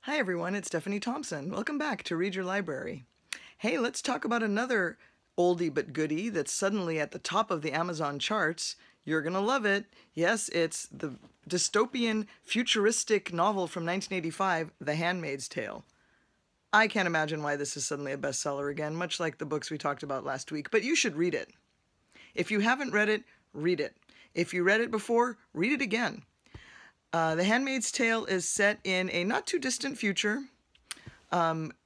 Hi everyone, it's Stephanie Thompson. Welcome back to Read Your Library. Hey, let's talk about another oldie but goodie that's suddenly at the top of the Amazon charts. You're gonna love it. Yes, it's the dystopian futuristic novel from 1985, The Handmaid's Tale. I can't imagine why this is suddenly a bestseller again, much like the books we talked about last week, but you should read it. If you haven't read it, read it. If you read it before, read it again. The Handmaid's Tale is set in a not too distant future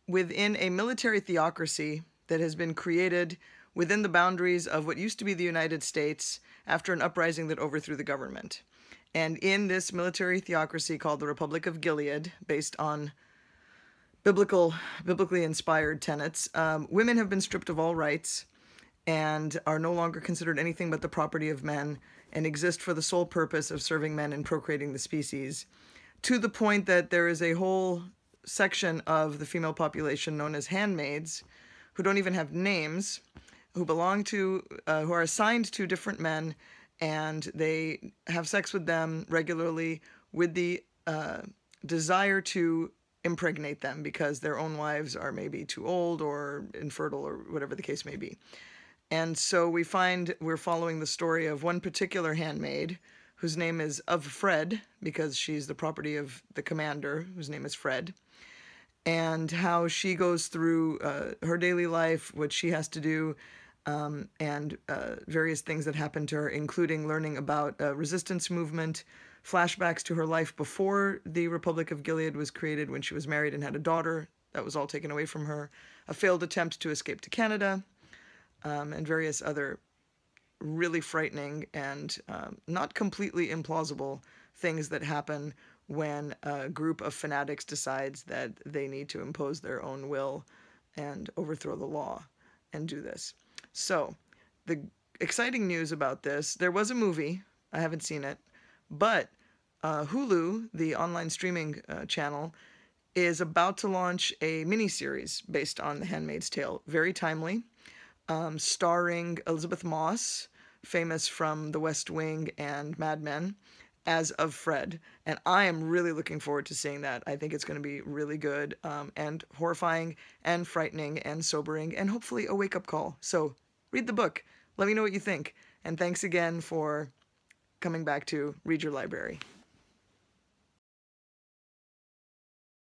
within a military theocracy that has been created within the boundaries of what used to be the United States after an uprising that overthrew the government. And in this military theocracy called the Republic of Gilead, based on biblically inspired tenets, women have been stripped of all rights and are no longer considered anything but the property of men and exist for the sole purpose of serving men and procreating the species, to the point that there is a whole section of the female population known as handmaids who don't even have names, who are assigned to different men, and they have sex with them regularly with the desire to impregnate them because their own wives are maybe too old or infertile or whatever the case may be. And so we're following the story of one particular handmaid whose name is of Fred, because she's the property of the commander, whose name is Fred, and how she goes through her daily life, what she has to do, and various things that happen to her, including learning about resistance movement, flashbacks to her life before the Republic of Gilead was created, when she was married and had a daughter. That was all taken away from her. A failed attempt to escape to Canada, and various other really frightening and not completely implausible things that happen when a group of fanatics decides that they need to impose their own will and overthrow the law and do this. So, the exciting news about this, there was a movie, I haven't seen it, but Hulu, the online streaming channel, is about to launch a miniseries based on The Handmaid's Tale. Very timely. Starring Elizabeth Moss, famous from The West Wing and Mad Men, as of Fred. And I am really looking forward to seeing that. I think it's going to be really good, and horrifying and frightening and sobering and hopefully a wake-up call. So read the book. Let me know what you think. And thanks again for coming back to Read Your Library.